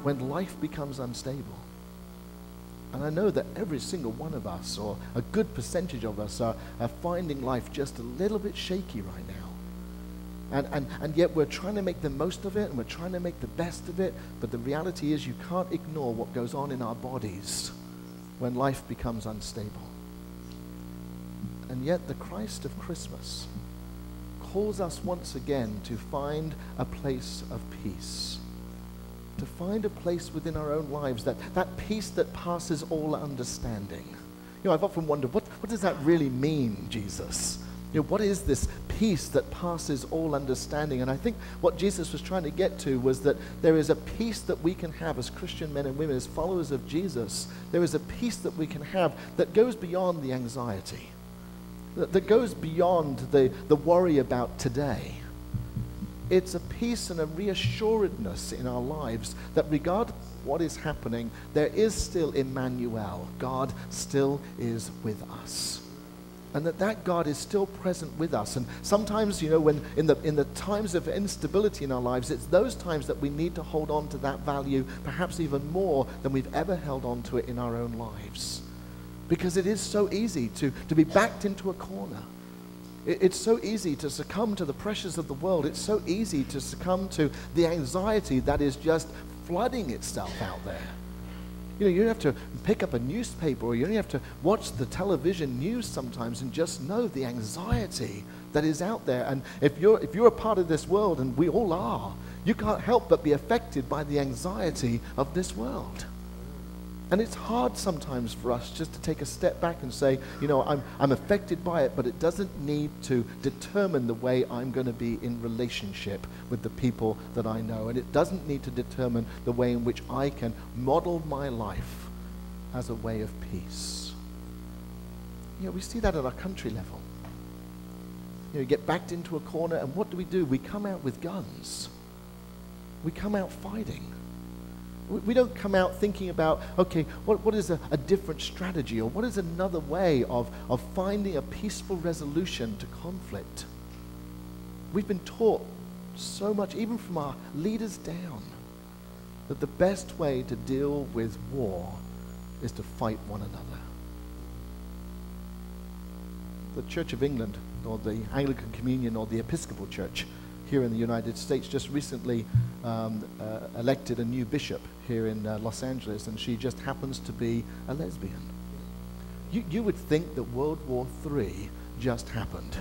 when life becomes unstable. And I know that every single one of us, or a good percentage of us, are finding life just a little bit shaky right now. And yet we're trying to make the most of it, and we're trying to make the best of it, but the reality is you can't ignore what goes on in our bodies when life becomes unstable. And yet the Christ of Christmas calls us once again to find a place of peace, to find a place within our own lives, that peace that passes all understanding. You know, I've often wondered, what does that really mean, Jesus? You know, what is this peace that passes all understanding? And I think what Jesus was trying to get to was that there is a peace that we can have as Christian men and women, as followers of Jesus. There is a peace that we can have that goes beyond the anxiety, that goes beyond the worry about today. It's a peace and a reassuredness in our lives that regardless of what is happening, there is still Emmanuel. God still is with us. And that God is still present with us. And sometimes, you know, when in the times of instability in our lives, it's those times that we need to hold on to that value, perhaps even more than we've ever held on to it in our own lives. Because it is so easy to be backed into a corner. It's so easy to succumb to the pressures of the world. It's so easy to succumb to the anxiety that is just flooding itself out there. You know, you don't have to pick up a newspaper, or you don't have to watch the television news sometimes and just know the anxiety that is out there. And if you're a part of this world, and we all are, you can't help but be affected by the anxiety of this world. And it's hard sometimes for us just to take a step back and say, you know, I'm affected by it, but it doesn't need to determine the way I'm going to be in relationship with the people that I know. And it doesn't need to determine the way in which I can model my life as a way of peace. You know, we see that at our country level. You know, you get backed into a corner, and what do? We come out with guns. We come out fighting. We don't come out thinking about, okay, what is a different strategy, or what is another way of finding a peaceful resolution to conflict. We've been taught so much, even from our leaders down, that the best way to deal with war is to fight one another. The Church of England, or the Anglican Communion, or the Episcopal Church here in the United States just recently elected a new bishop here in Los Angeles, and she just happens to be a lesbian. You would think that World War III just happened.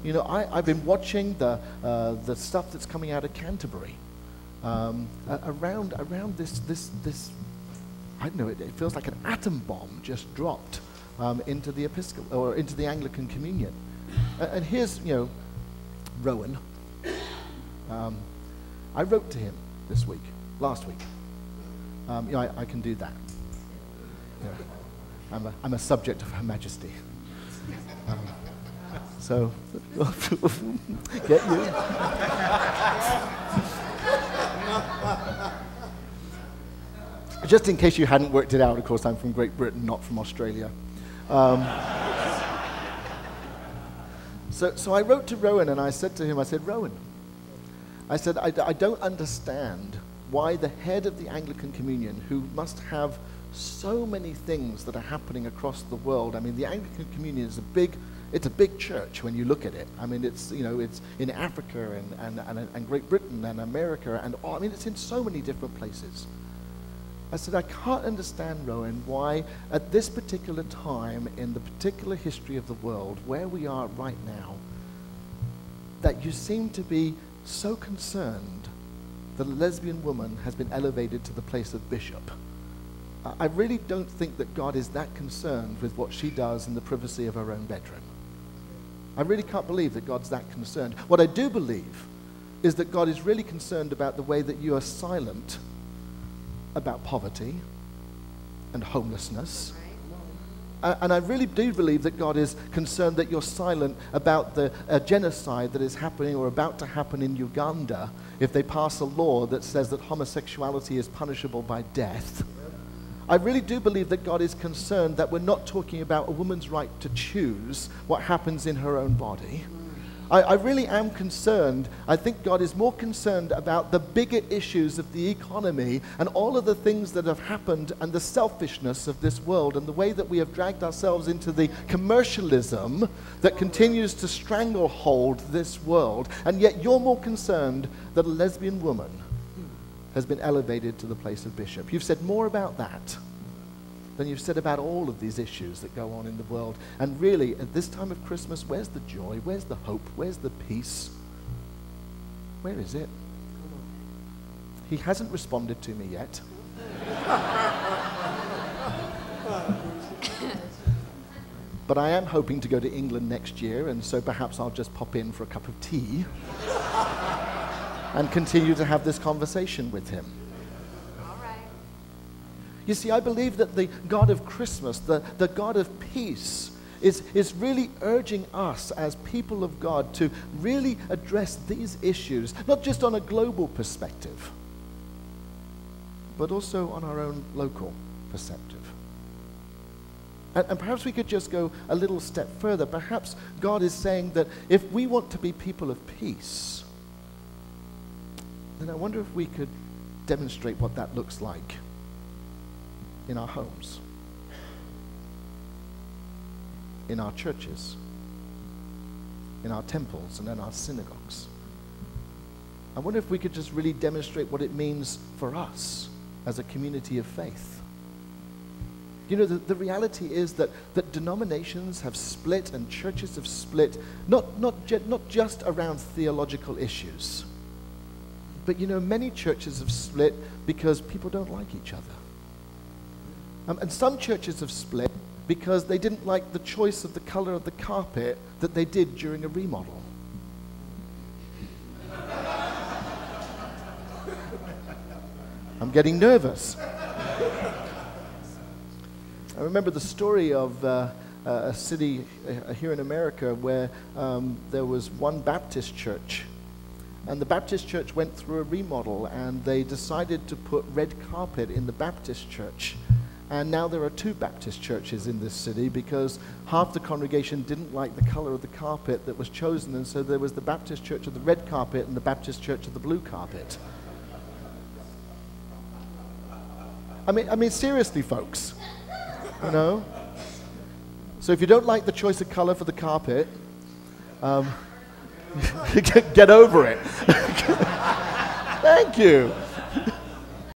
You know, I've been watching the stuff that's coming out of Canterbury around this. I don't know. It feels like an atom bomb just dropped into the Episcopal, or into the Anglican Communion. And here's, you know, Rowan. I wrote to him last week. You know, I can do that. You know, I'm a subject of Her Majesty. So, get you. Just in case you hadn't worked it out, of course, I'm from Great Britain, not from Australia. So I wrote to Rowan, and I said to him, Rowan, I said, I don't understand why the head of the Anglican Communion, who must have so many things that are happening across the world. I mean, the Anglican Communion is it's a big church when you look at it. I mean, it's, you know, it's in Africa and Great Britain and America and all. I mean, it's in so many different places. I said, I can't understand, Rowan, why at this particular time in the particular history of the world, where we are right now, that you seem to be so concerned that a lesbian woman has been elevated to the place of bishop. I really don't think that God is that concerned with what she does in the privacy of her own bedroom. I really can't believe that God's that concerned. What I do believe is that God is really concerned about the way that you are silent about poverty and homelessness. And I really do believe that God is concerned that you're silent about the genocide that is happening or about to happen in Uganda if they pass a law that says that homosexuality is punishable by death. I really do believe that God is concerned that we're not talking about a woman's right to choose what happens in her own body, I really am concerned. I think God is more concerned about the bigger issues of the economy and all of the things that have happened and the selfishness of this world and the way that we have dragged ourselves into the commercialism that continues to stranglehold this world. And yet you're more concerned that a lesbian woman has been elevated to the place of bishop. You've said more about that than you've said about all of these issues that go on in the world. And really, at this time of Christmas, where's the joy? Where's the hope? Where's the peace? Where is it? He hasn't responded to me yet. But I am hoping to go to England next year, and so perhaps I'll just pop in for a cup of tea and continue to have this conversation with him. You see, I believe that the God of Christmas, the God of peace, is really urging us as people of God to really address these issues, not just on a global perspective, but also on our own local perspective. And perhaps we could just go a little step further. Perhaps God is saying that if we want to be people of peace, then I wonder if we could demonstrate what that looks like in our homes, in our churches, in our temples, and in our synagogues. I wonder if we could just really demonstrate what it means for us as a community of faith. You know, the reality is that denominations have split and churches have split, not just around theological issues, but you know, many churches have split because people don't like each other. And some churches have split because they didn't like the choice of the color of the carpet that they did during a remodel. I'm getting nervous. I remember the story of a city here in America where there was one Baptist church. And the Baptist church went through a remodel, and they decided to put red carpet in the Baptist church. And now there are two Baptist churches in this city because half the congregation didn't like the color of the carpet that was chosen, and so there was the Baptist church of the red carpet and the Baptist church of the blue carpet. I mean, seriously, folks, you know? So if you don't like the choice of color for the carpet, get over it. Thank you.